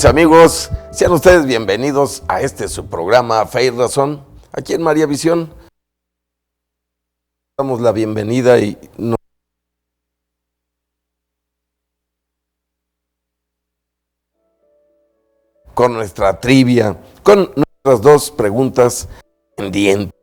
Amigos, sean ustedes bienvenidos a su programa Fe y Razón, aquí en María Visión. Damos la bienvenida y con nuestra trivia, con nuestras dos preguntas pendientes.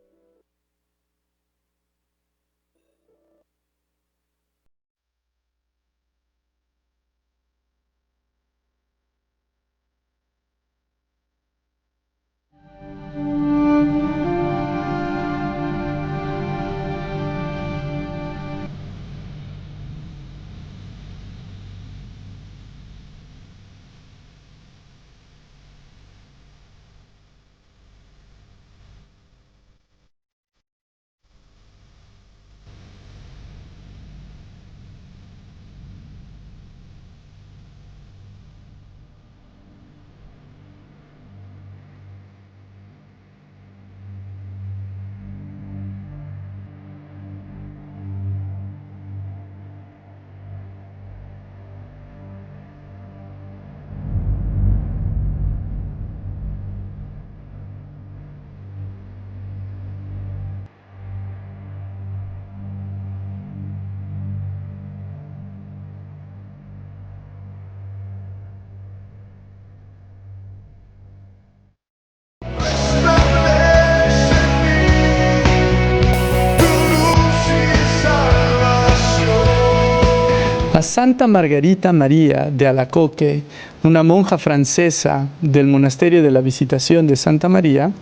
A Santa Margarita María de Alacoque, una monja francesa del monasterio de la Visitación de Santa María,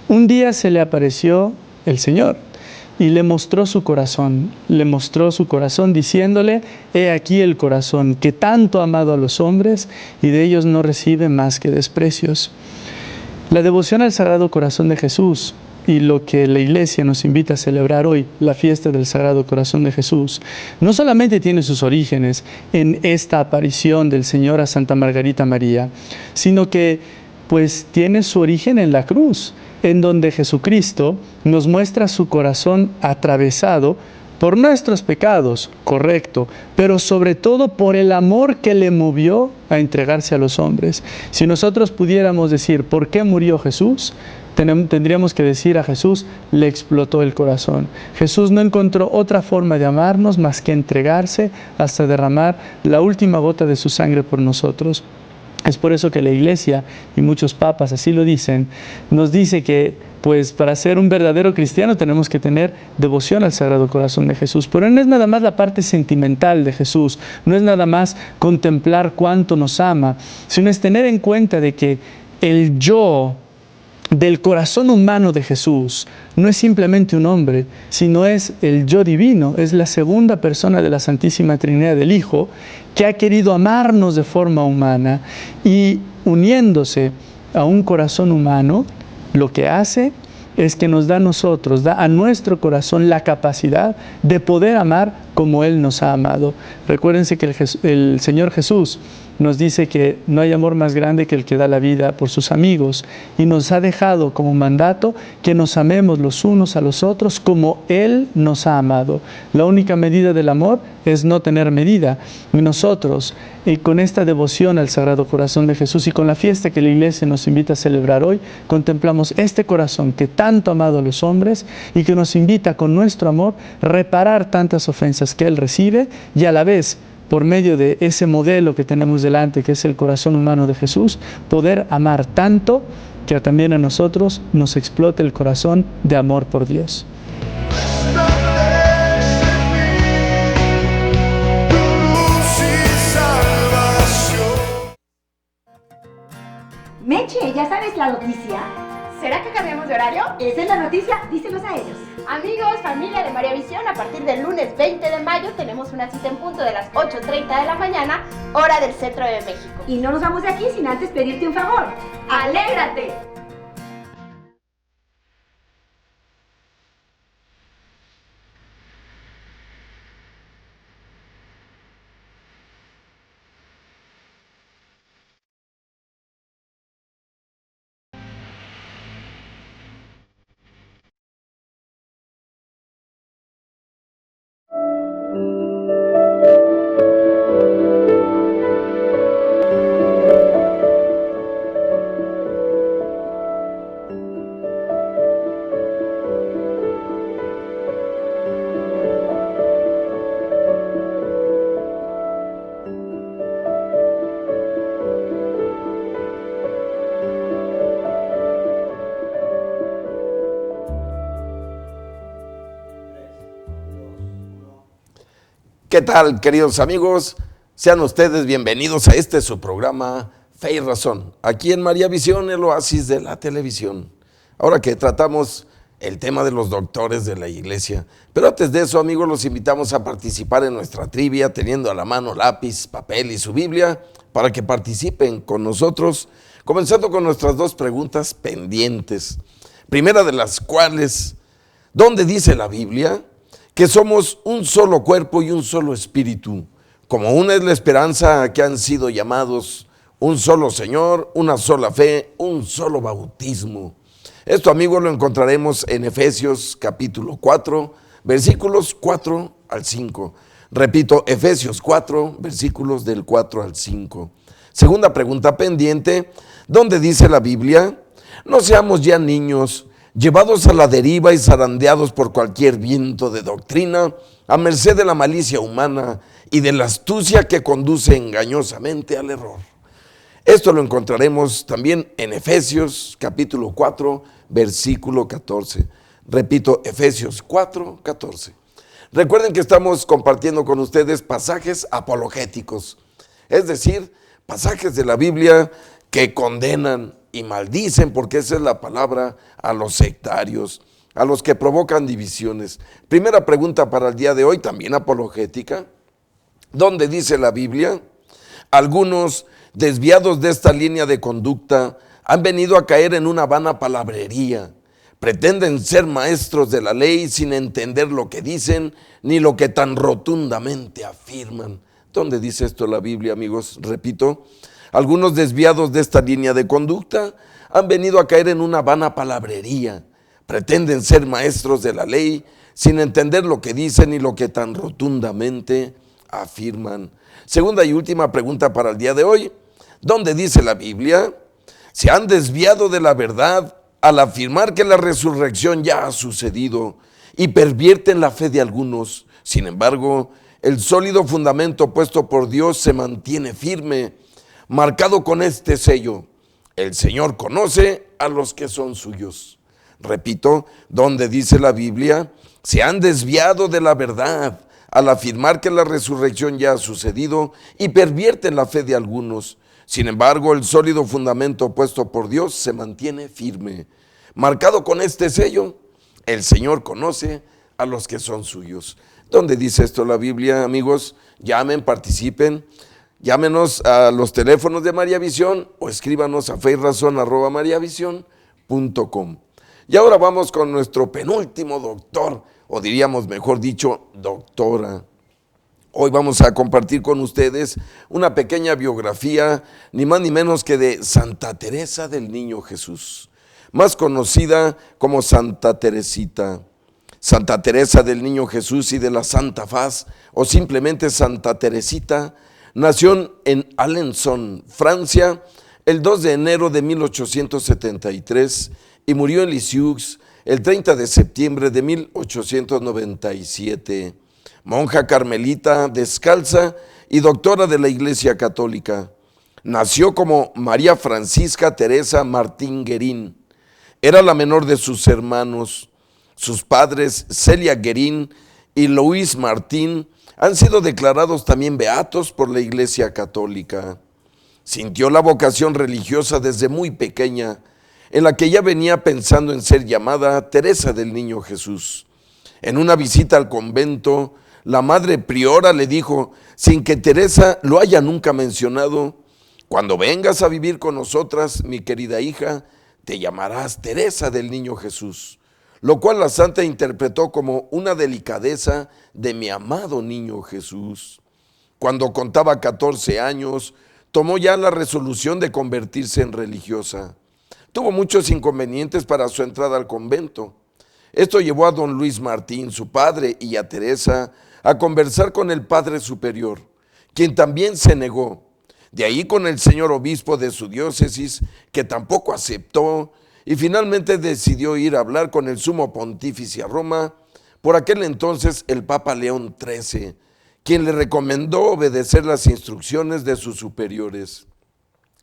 un día se le apareció el Señor y le mostró su corazón. Le mostró su corazón diciéndole: he aquí el corazón que tanto ha amado a los hombres y de ellos no recibe más que desprecios. La devoción al Sagrado Corazón de Jesús y lo que la Iglesia nos invita a celebrar hoy, la fiesta del Sagrado Corazón de Jesús, no solamente tiene sus orígenes en esta aparición del Señor a Santa Margarita María, sino que pues tiene su origen en la cruz, en donde Jesucristo nos muestra su corazón atravesado por nuestros pecados, correcto, pero sobre todo por el amor que le movió a entregarse a los hombres. Si nosotros pudiéramos decir ¿por qué murió Jesús?, tendríamos que decir: a Jesús le explotó el corazón. Jesús no encontró otra forma de amarnos más que entregarse hasta derramar la última gota de su sangre por nosotros. Es por eso que la Iglesia, y muchos papas así lo dicen, nos dice que pues para ser un verdadero cristiano tenemos que tener devoción al Sagrado Corazón de Jesús. Pero no es nada más la parte sentimental de Jesús, no es nada más contemplar cuánto nos ama, sino es tener en cuenta de que el yo del corazón humano de Jesús no es simplemente un hombre, sino es el yo divino, es la segunda persona de la Santísima Trinidad del Hijo, que ha querido amarnos de forma humana y uniéndose a un corazón humano, lo que hace es que nos da a nosotros, da a nuestro corazón la capacidad de poder amar como Él nos ha amado. Recuérdense que el Señor Jesús nos dice que no hay amor más grande que el que da la vida por sus amigos, y nos ha dejado como mandato que nos amemos los unos a los otros como Él nos ha amado. La única medida del amor es no tener medida. Y nosotros, con esta devoción al Sagrado Corazón de Jesús y con la fiesta que la Iglesia nos invita a celebrar hoy, contemplamos este corazón que tanto ha amado a los hombres y que nos invita con nuestro amor a reparar tantas ofensas que Él recibe, y a la vez, por medio de ese modelo que tenemos delante, que es el corazón humano de Jesús, poder amar tanto que también a nosotros nos explote el corazón de amor por Dios. Meche, ¿ya sabes la noticia? ¿Será que cambiamos de horario? Esa es la noticia, díselos a ellos. Amigos, familia de María Visión, a partir del lunes 20 de mayo tenemos una cita en punto de las 8:30 de la mañana, hora del centro de México. Y no nos vamos de aquí sin antes pedirte un favor. ¡Alégrate! ¿Qué tal, queridos amigos? Sean ustedes bienvenidos a su programa Fe y Razón, aquí en María Visión, el oasis de la televisión. Ahora que tratamos el tema de los doctores de la iglesia, pero antes de eso, amigos, los invitamos a participar en nuestra trivia, teniendo a la mano lápiz, papel y su Biblia, para que participen con nosotros, comenzando con nuestras dos preguntas pendientes. Primera de las cuales, ¿dónde dice la Biblia que somos un solo cuerpo y un solo espíritu? Como una es la esperanza a que han sido llamados, un solo Señor, una sola fe, un solo bautismo. Esto, amigos, lo encontraremos en Efesios capítulo 4, versículos 4 al 5. Repito, Efesios 4, versículos del 4 al 5. Segunda pregunta pendiente, ¿dónde dice la Biblia? No seamos ya niños, llevados a la deriva y zarandeados por cualquier viento de doctrina, a merced de la malicia humana y de la astucia que conduce engañosamente al error. Esto lo encontraremos también en Efesios capítulo 4, versículo 14. Repito, Efesios 4, 14. Recuerden que estamos compartiendo con ustedes pasajes apologéticos, es decir, pasajes de la Biblia que condenan y maldicen, porque esa es la palabra, a los sectarios, a los que provocan divisiones. Primera pregunta para el día de hoy, también apologética. ¿Dónde dice la Biblia? Algunos, desviados de esta línea de conducta, han venido a caer en una vana palabrería. Pretenden ser maestros de la ley sin entender lo que dicen ni lo que tan rotundamente afirman. ¿Dónde dice esto la Biblia, amigos? Repito, algunos desviados de esta línea de conducta han venido a caer en una vana palabrería. Pretenden ser maestros de la ley sin entender lo que dicen y lo que tan rotundamente afirman. Segunda y última pregunta para el día de hoy. ¿Dónde dice la Biblia? Se han desviado de la verdad al afirmar que la resurrección ya ha sucedido y pervierten la fe de algunos. Sin embargo, el sólido fundamento puesto por Dios se mantiene firme, marcado con este sello: el Señor conoce a los que son suyos. Repito, ¿dónde dice la Biblia? Se han desviado de la verdad al afirmar que la resurrección ya ha sucedido y pervierten la fe de algunos. Sin embargo, el sólido fundamento puesto por Dios se mantiene firme, marcado con este sello: el Señor conoce a los que son suyos. ¿Dónde dice esto la Biblia, amigos? Llamen, participen. Llámenos a los teléfonos de María Visión o escríbanos a feyrazon@mariavision.com. Y ahora vamos con nuestro penúltimo doctor, o diríamos mejor dicho, doctora. Hoy vamos a compartir con ustedes una pequeña biografía, ni más ni menos que de Santa Teresa del Niño Jesús, más conocida como Santa Teresita. Santa Teresa del Niño Jesús y de la Santa Faz, o simplemente Santa Teresita, nació en Alençon, Francia, el 2 de enero de 1873 y murió en Lisieux el 30 de septiembre de 1897. Monja carmelita, descalza y doctora de la Iglesia Católica. Nació como María Francisca Teresa Martín Guerín. Era la menor de sus hermanos. Sus padres, Celia Guerín y Luis Martín, han sido declarados también beatos por la Iglesia Católica. Sintió la vocación religiosa desde muy pequeña, en la que ya venía pensando en ser llamada Teresa del Niño Jesús. En una visita al convento, la madre priora le dijo, sin que Teresa lo haya nunca mencionado: cuando vengas a vivir con nosotras, mi querida hija, te llamarás Teresa del Niño Jesús. Lo cual la santa interpretó como una delicadeza de mi amado niño Jesús. Cuando contaba 14 años, tomó ya la resolución de convertirse en religiosa. Tuvo muchos inconvenientes para su entrada al convento. Esto llevó a don Luis Martín, su padre, y a Teresa a conversar con el padre superior, quien también se negó. De ahí con el señor obispo de su diócesis, que tampoco aceptó, y finalmente decidió ir a hablar con el sumo pontífice a Roma, por aquel entonces el Papa León XIII, quien le recomendó obedecer las instrucciones de sus superiores.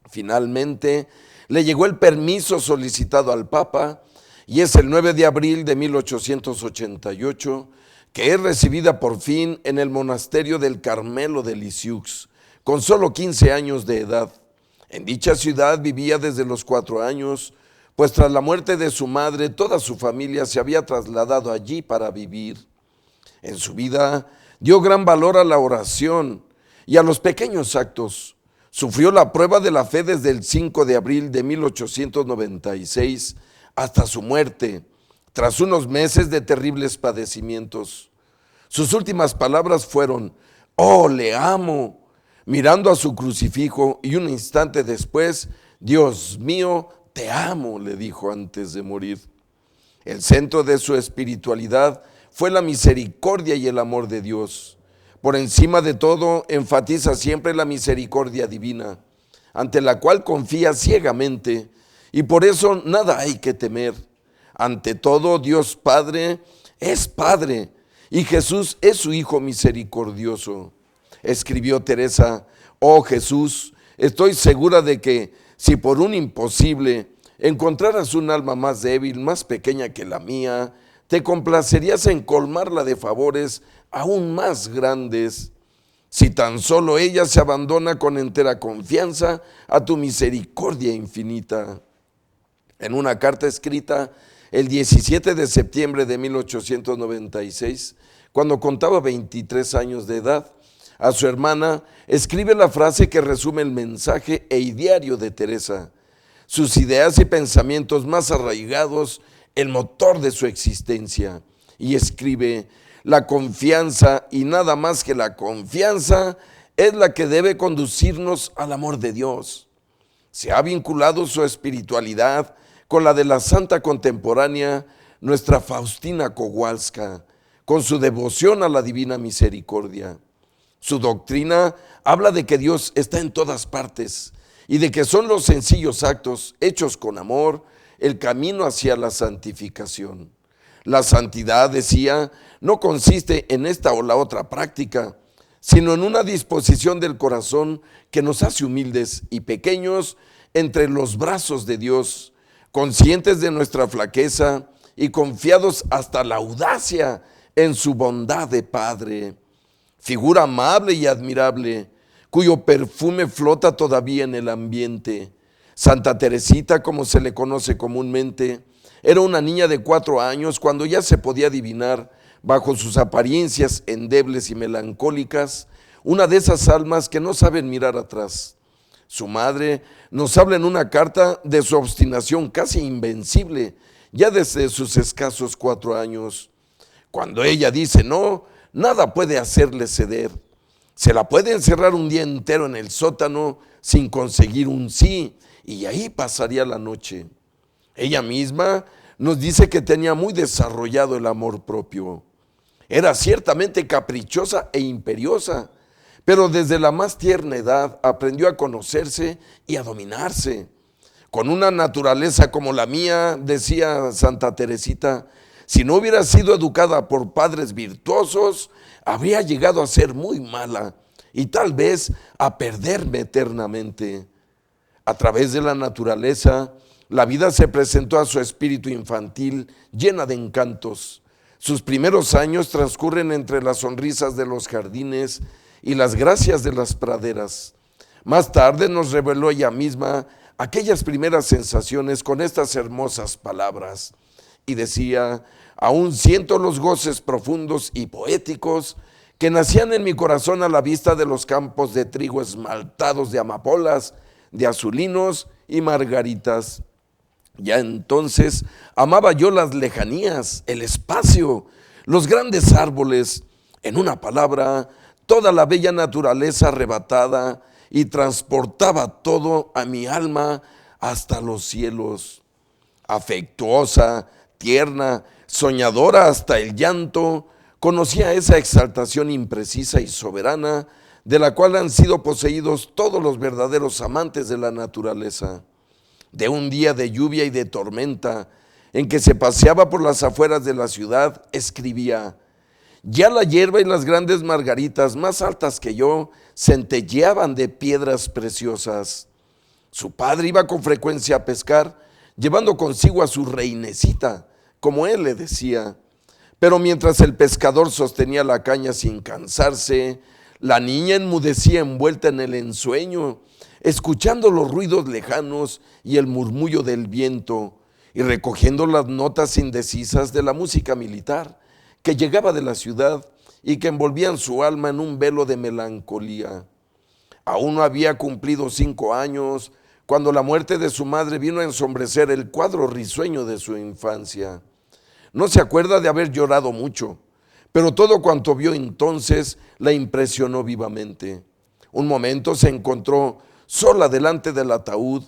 Finalmente le llegó el permiso solicitado al Papa, y es el 9 de abril de 1888 que es recibida por fin en el monasterio del Carmelo de Lisieux, con solo 15 años de edad. En dicha ciudad vivía desde los 4 años, pues tras la muerte de su madre, toda su familia se había trasladado allí para vivir. En su vida dio gran valor a la oración y a los pequeños actos. Sufrió la prueba de la fe desde el 5 de abril de 1896 hasta su muerte, tras unos meses de terribles padecimientos. Sus últimas palabras fueron: «Oh, le amo», mirando a su crucifijo, y un instante después: «Dios mío, te amo», le dijo antes de morir. El centro de su espiritualidad fue la misericordia y el amor de Dios. Por encima de todo, enfatiza siempre la misericordia divina, ante la cual confía ciegamente, y por eso nada hay que temer. Ante todo, Dios Padre es Padre, y Jesús es su Hijo misericordioso. Escribió Teresa: «Oh Jesús, estoy segura de que si por un imposible encontraras un alma más débil, más pequeña que la mía, te complacerías en colmarla de favores aún más grandes, si tan solo ella se abandona con entera confianza a tu misericordia infinita». En una carta escrita el 17 de septiembre de 1896, cuando contaba 23 años de edad, a su hermana escribe la frase que resume el mensaje e ideario de Teresa, sus ideas y pensamientos más arraigados, el motor de su existencia, y escribe: «La confianza, y nada más que la confianza, es la que debe conducirnos al amor de Dios». Se ha vinculado su espiritualidad con la de la santa contemporánea, nuestra Faustina Kowalska, con su devoción a la divina misericordia. Su doctrina habla de que Dios está en todas partes y de que son los sencillos actos hechos con amor el camino hacia la santificación. La santidad, decía, no consiste en esta o la otra práctica, sino en una disposición del corazón que nos hace humildes y pequeños entre los brazos de Dios, conscientes de nuestra flaqueza y confiados hasta la audacia en su bondad de Padre. Figura amable y admirable, cuyo perfume flota todavía en el ambiente. Santa Teresita, como se le conoce comúnmente, era una niña de 4 años cuando ya se podía adivinar, bajo sus apariencias endebles y melancólicas, una de esas almas que no saben mirar atrás. Su madre nos habla en una carta de su obstinación casi invencible, ya desde sus escasos 4 años. Cuando ella dice no, nada puede hacerle ceder. Se la puede encerrar un día entero en el sótano sin conseguir un sí, y ahí pasaría la noche. Ella misma nos dice que tenía muy desarrollado el amor propio. Era ciertamente caprichosa e imperiosa, pero desde la más tierna edad aprendió a conocerse y a dominarse. Con una naturaleza como la mía, decía Santa Teresita, si no hubiera sido educada por padres virtuosos, habría llegado a ser muy mala y tal vez a perderme eternamente. A través de la naturaleza, la vida se presentó a su espíritu infantil llena de encantos. Sus primeros años transcurren entre las sonrisas de los jardines y las gracias de las praderas. Más tarde nos reveló ella misma aquellas primeras sensaciones con estas hermosas palabras. Y decía: aún siento los goces profundos y poéticos que nacían en mi corazón a la vista de los campos de trigo esmaltados de amapolas, de azulinos y margaritas. Ya entonces amaba yo las lejanías, el espacio, los grandes árboles, en una palabra, toda la bella naturaleza arrebatada, y transportaba todo a mi alma hasta los cielos. Afectuosa, tierna, soñadora hasta el llanto, conocía esa exaltación imprecisa y soberana de la cual han sido poseídos todos los verdaderos amantes de la naturaleza. De un día de lluvia y de tormenta, en que se paseaba por las afueras de la ciudad, escribía: ya la hierba y las grandes margaritas más altas que yo centelleaban de piedras preciosas. Su padre iba con frecuencia a pescar, llevando consigo a su reinecita, como él le decía, Pero mientras el pescador sostenía la caña sin cansarse, la niña enmudecía envuelta en el ensueño, escuchando los ruidos lejanos y el murmullo del viento, y recogiendo las notas indecisas de la música militar que llegaba de la ciudad y que envolvían su alma en un velo de melancolía. Aún no había cumplido 5 años cuando la muerte de su madre vino a ensombrecer el cuadro risueño de su infancia. No se acuerda de haber llorado mucho, pero todo cuanto vio entonces la impresionó vivamente. Un momento se encontró sola delante del ataúd,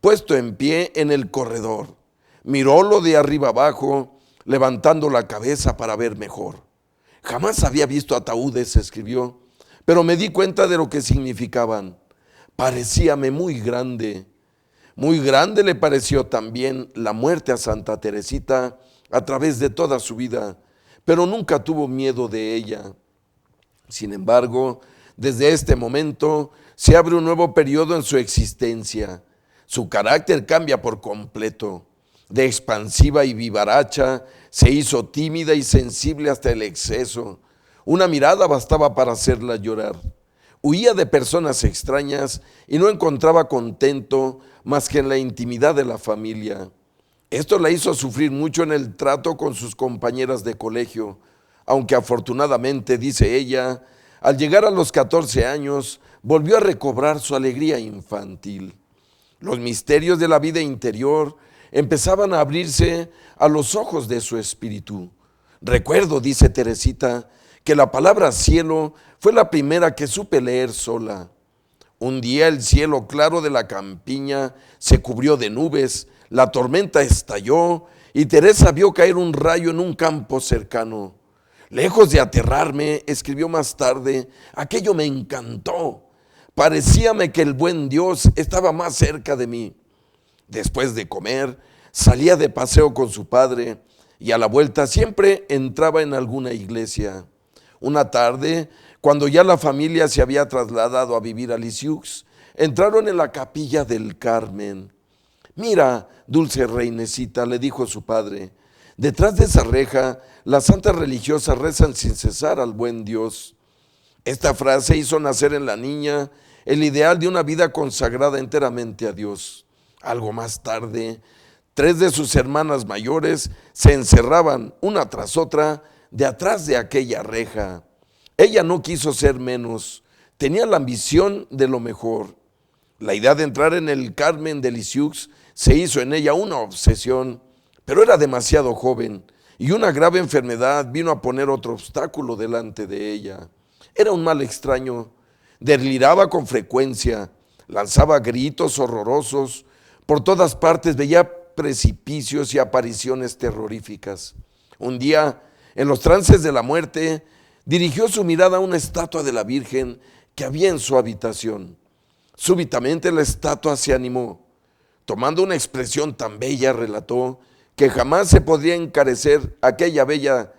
puesto en pie en el corredor. Mirólo de arriba abajo, levantando la cabeza para ver mejor. Jamás había visto ataúdes, escribió, pero me di cuenta de lo que significaban. Parecíame muy grande. Muy grande le pareció también la muerte a Santa Teresita a través de toda su vida, pero nunca tuvo miedo de ella. Sin embargo, desde este momento se abre un nuevo periodo en su existencia. Su carácter cambia por completo. De expansiva y vivaracha se hizo tímida y sensible hasta el exceso. Una mirada bastaba para hacerla llorar. Huía de personas extrañas y no encontraba contento más que en la intimidad de la familia. Esto la hizo sufrir mucho en el trato con sus compañeras de colegio, aunque afortunadamente, dice ella, al llegar a los 14 años, volvió a recobrar su alegría infantil. Los misterios de la vida interior empezaban a abrirse a los ojos de su espíritu. Recuerdo, dice Teresita, que la palabra cielo fue la primera que supe leer sola. Un día el cielo claro de la campiña se cubrió de nubes, la tormenta estalló y Teresa vio caer un rayo en un campo cercano. Lejos de aterrarme, escribió más tarde, aquello me encantó. Parecíame que el buen Dios estaba más cerca de mí. Después de comer, salía de paseo con su padre y a la vuelta siempre entraba en alguna iglesia. Una tarde, cuando ya la familia se había trasladado a vivir a Lisieux, entraron en la capilla del Carmen. Mira, dulce reinecita, le dijo su padre, detrás de esa reja las santas religiosas rezan sin cesar al buen Dios. Esta frase hizo nacer en la niña el ideal de una vida consagrada enteramente a Dios. Algo más tarde, 3 de sus hermanas mayores se encerraban una tras otra de atrás de aquella reja. Ella no quiso ser menos, tenía la ambición de lo mejor. La idea de entrar en el Carmen de Lisieux se hizo en ella una obsesión, pero era demasiado joven y una grave enfermedad vino a poner otro obstáculo delante de ella. Era un mal extraño, deliraba con frecuencia, lanzaba gritos horrorosos, por todas partes veía precipicios y apariciones terroríficas. Un día, en los trances de la muerte, dirigió su mirada a una estatua de la Virgen que había en su habitación. Súbitamente la estatua se animó. Tomando una expresión tan bella, relató que jamás se podría encarecer aquella bella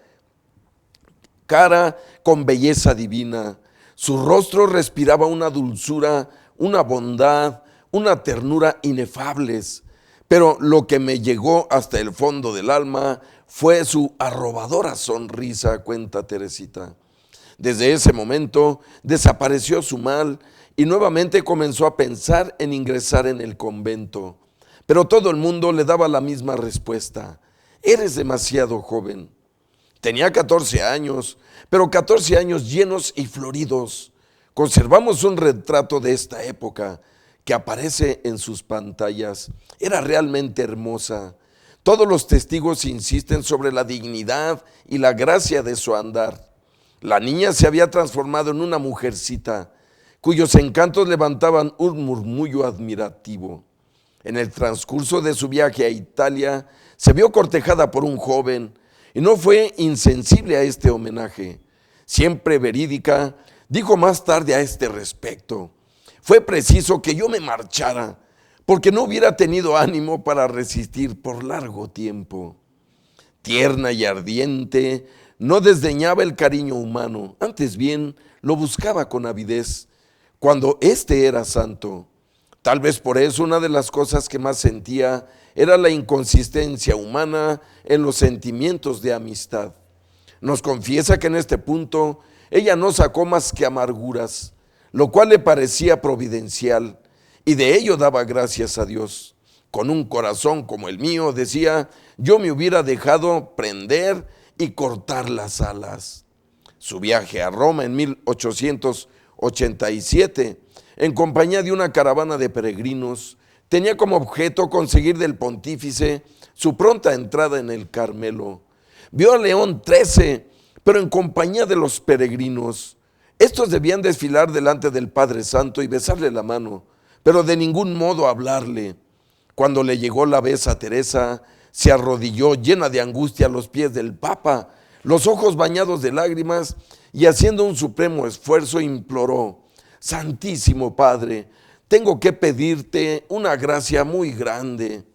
cara con belleza divina. Su rostro respiraba una dulzura, una bondad, una ternura inefables. Pero lo que me llegó hasta el fondo del alma fue su arrobadora sonrisa, cuenta Teresita. Desde ese momento desapareció su mal y nuevamente comenzó a pensar en ingresar en el convento. Pero todo el mundo le daba la misma respuesta: eres demasiado joven. Tenía 14 años, pero 14 años llenos y floridos. Conservamos un retrato de esta época que aparece en sus pantallas. Era realmente hermosa. Todos los testigos insisten sobre la dignidad y la gracia de su andar. La niña se había transformado en una mujercita, cuyos encantos levantaban un murmullo admirativo. En el transcurso de su viaje a Italia, se vio cortejada por un joven y no fue insensible a este homenaje. Siempre verídica, dijo más tarde a este respecto: fue preciso que yo me marchara, porque no hubiera tenido ánimo para resistir por largo tiempo. Tierna y ardiente, no desdeñaba el cariño humano, antes bien lo buscaba con avidez, cuando éste era santo. Tal vez por eso una de las cosas que más sentía era la inconsistencia humana en los sentimientos de amistad. Nos confiesa que en este punto ella no sacó más que amarguras, lo cual le parecía providencial, y de ello daba gracias a Dios. Con un corazón como el mío, decía, yo me hubiera dejado prender y cortar las alas. Su viaje a Roma en 1887, en compañía de una caravana de peregrinos, tenía como objeto conseguir del pontífice su pronta entrada en el Carmelo. Vio a León XIII, pero en compañía de los peregrinos. Estos debían desfilar delante del Padre Santo y besarle la mano, pero de ningún modo hablarle. Cuando le llegó la vez a Teresa, se arrodilló llena de angustia a los pies del Papa, los ojos bañados de lágrimas, y haciendo un supremo esfuerzo imploró: Santísimo Padre, tengo que pedirte una gracia muy grande.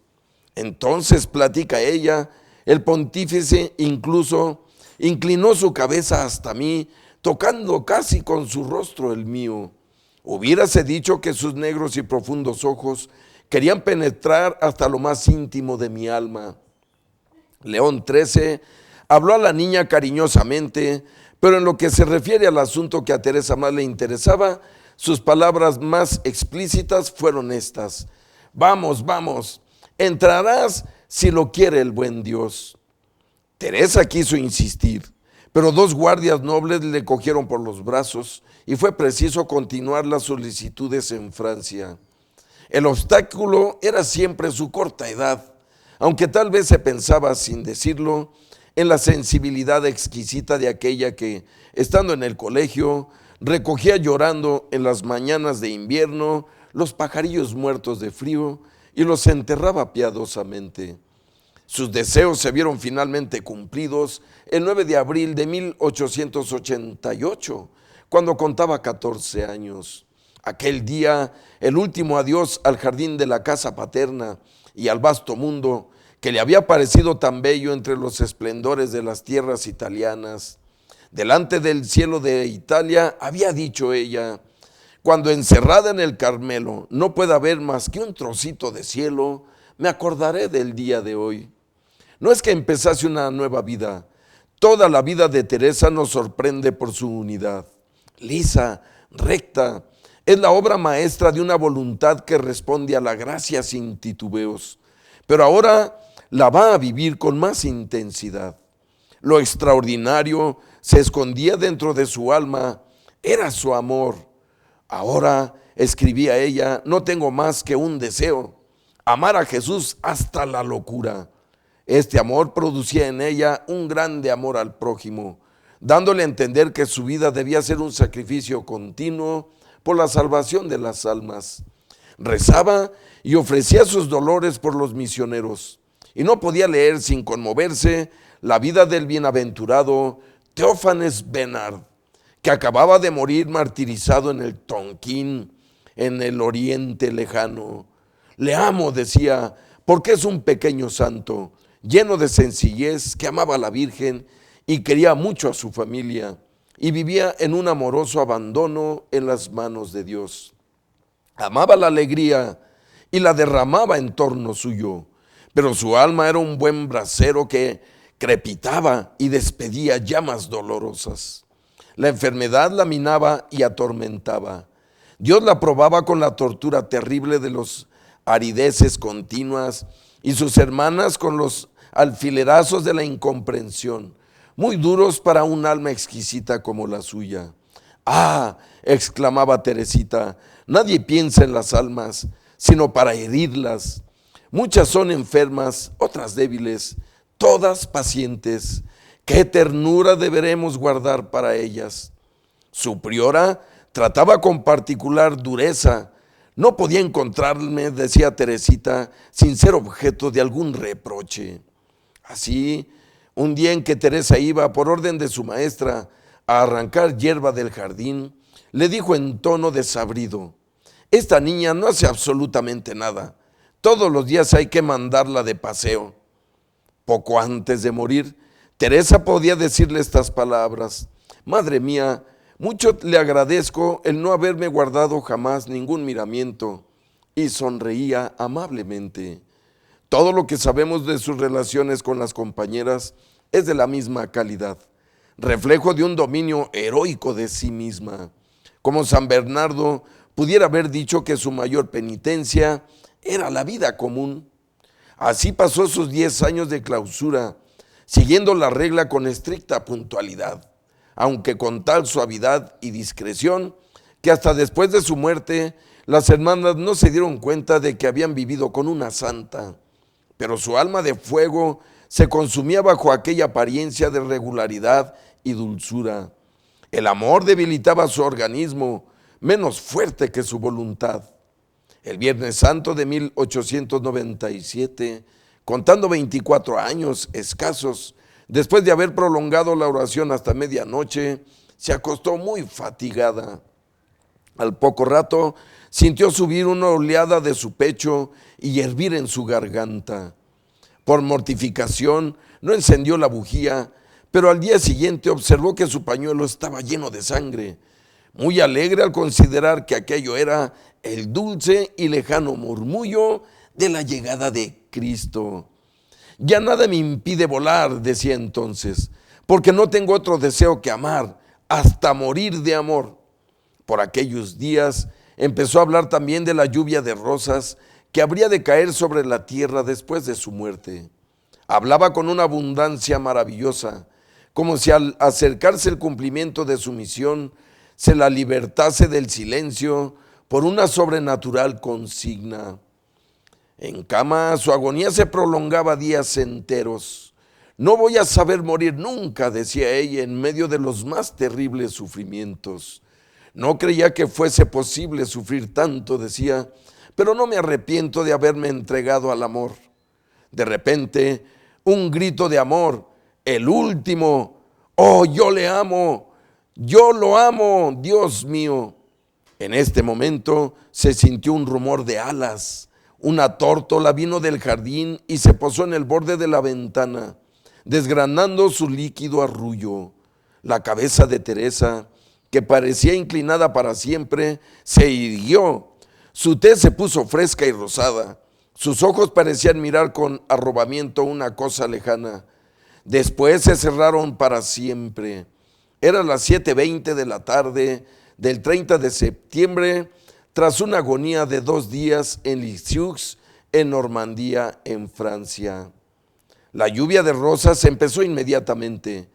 Entonces, platica ella, el pontífice incluso inclinó su cabeza hasta mí, tocando casi con su rostro el mío. Hubiérase dicho que sus negros y profundos ojos querían penetrar hasta lo más íntimo de mi alma. León XIII habló a la niña cariñosamente, pero en lo que se refiere al asunto que a Teresa más le interesaba, sus palabras más explícitas fueron estas: vamos, vamos, entrarás si lo quiere el buen Dios. Teresa quiso insistir, pero dos guardias nobles le cogieron por los brazos y fue preciso continuar las solicitudes en Francia. El obstáculo era siempre su corta edad, aunque tal vez se pensaba, sin decirlo, en la sensibilidad exquisita de aquella que, estando en el colegio, recogía llorando en las mañanas de invierno los pajarillos muertos de frío y los enterraba piadosamente. Sus deseos se vieron finalmente cumplidos el 9 de abril de 1888, cuando contaba 14 años. Aquel día, el último adiós al jardín de la casa paterna y al vasto mundo que le había parecido tan bello entre los esplendores de las tierras italianas. Delante del cielo de Italia había dicho ella: cuando encerrada en el Carmelo no pueda ver más que un trocito de cielo, me acordaré del día de hoy. No es que empezase una nueva vida. Toda la vida de Teresa nos sorprende por su unidad. Lisa, recta, es la obra maestra de una voluntad que responde a la gracia sin titubeos, pero ahora la va a vivir con más intensidad. Lo extraordinario se escondía dentro de su alma, era su amor. Ahora, escribía ella, no tengo más que un deseo: amar a Jesús hasta la locura. Este amor producía en ella un grande amor al prójimo, dándole a entender que su vida debía ser un sacrificio continuo por la salvación de las almas. Rezaba y ofrecía sus dolores por los misioneros, y no podía leer sin conmoverse la vida del bienaventurado Teófanes Bernard, que acababa de morir martirizado en el Tonquín, en el oriente lejano. Le amo, decía, porque es un pequeño santo, lleno de sencillez, que amaba a la Virgen y quería mucho a su familia, y vivía en un amoroso abandono en las manos de Dios. Amaba la alegría y la derramaba en torno suyo, pero su alma era un buen brasero que crepitaba y despedía llamas dolorosas. La enfermedad la minaba y atormentaba. Dios la probaba con la tortura terrible de los arideces continuas, y sus hermanas con los alfilerazos de la incomprensión, muy duros para un alma exquisita como la suya. ¡Ah!, exclamaba Teresita, nadie piensa en las almas, sino para herirlas. Muchas son enfermas, otras débiles, todas pacientes. ¡Qué ternura deberemos guardar para ellas! Su priora trataba con particular dureza. No podía encontrarme, decía Teresita, sin ser objeto de algún reproche. Así, un día en que Teresa iba, por orden de su maestra, a arrancar hierba del jardín, le dijo en tono desabrido: esta niña no hace absolutamente nada. Todos los días hay que mandarla de paseo. Poco antes de morir, Teresa podía decirle estas palabras: madre mía, mucho le agradezco el no haberme guardado jamás ningún miramiento. Y sonreía amablemente. Todo lo que sabemos de sus relaciones con las compañeras es de la misma calidad. reflejo de un dominio heroico de sí misma. Como San Bernardo pudiera haber dicho que su mayor penitencia era la vida común. Así pasó sus 10 años de clausura, siguiendo la regla con estricta puntualidad, aunque con tal suavidad y discreción que hasta después de su muerte las hermanas no se dieron cuenta de que habían vivido con una santa, pero su alma de fuego se consumía bajo aquella apariencia de regularidad y dulzura. El amor debilitaba su organismo, menos fuerte que su voluntad. El Viernes Santo de 1897, contando 24 años escasos, después de haber prolongado la oración hasta medianoche, se acostó muy fatigada. Al poco rato sintió subir una oleada de su pecho y hervir en su garganta. Por mortificación no encendió la bujía, pero al día siguiente observó que su pañuelo estaba lleno de sangre, muy alegre al considerar que aquello era el dulce y lejano murmullo de la llegada de Cristo. Ya nada me impide volar, decía entonces, porque no tengo otro deseo que amar, hasta morir de amor. Por aquellos días empezó a hablar también de la lluvia de rosas que habría de caer sobre la tierra después de su muerte. Hablaba con una abundancia maravillosa, como si al acercarse el cumplimiento de su misión se la libertase del silencio por una sobrenatural consigna. En cama su agonía se prolongaba días enteros. No voy a saber morir nunca, decía ella, en medio de los más terribles sufrimientos. No creía que fuese posible sufrir tanto, decía, pero no me arrepiento de haberme entregado al amor. De repente, un grito de amor, el último, oh, yo le amo, yo lo amo, Dios mío. En este momento se sintió un rumor de alas. Una tórtola vino del jardín y se posó en el borde de la ventana, desgranando su líquido arrullo. La cabeza de Teresa, que parecía inclinada para siempre, se irguió. Su tez se puso fresca y rosada. Sus ojos parecían mirar con arrobamiento una cosa lejana. Después se cerraron para siempre. Eran las 7:20 de la tarde del 30 de septiembre, tras una agonía de 2 días en Lisieux, en Normandía, en Francia. La lluvia de rosas empezó inmediatamente.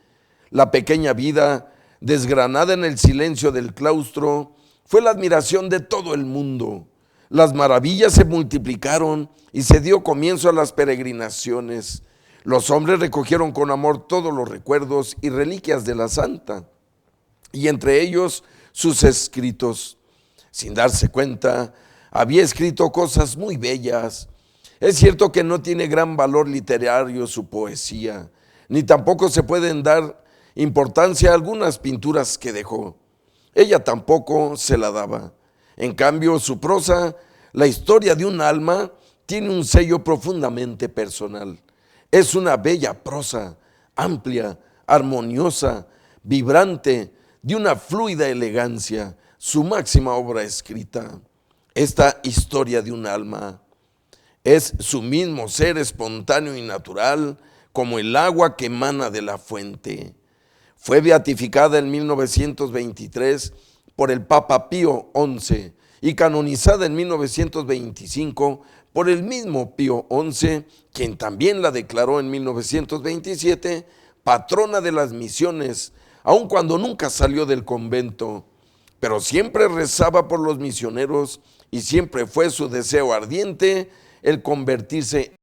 La pequeña vida, desgranada en el silencio del claustro, fue la admiración de todo el mundo. Las maravillas se multiplicaron y se dio comienzo a las peregrinaciones. Los hombres recogieron con amor todos los recuerdos y reliquias de la santa, y entre ellos sus escritos. Sin darse cuenta, había escrito cosas muy bellas. Es cierto que no tiene gran valor literario su poesía, ni tampoco se pueden dar importancia a algunas pinturas que dejó. Ella tampoco se la daba. En cambio, su prosa, la historia de un alma, tiene un sello profundamente personal. Es una bella prosa, amplia, armoniosa, vibrante, de una fluida elegancia, su máxima obra escrita. Esta historia de un alma es su mismo ser espontáneo y natural, como el agua que emana de la fuente. Fue beatificada en 1923 por el Papa Pío XI y canonizada en 1925 por el mismo Pío XI, quien también la declaró en 1927 patrona de las misiones, aun cuando nunca salió del convento, pero siempre rezaba por los misioneros y siempre fue su deseo ardiente el convertirse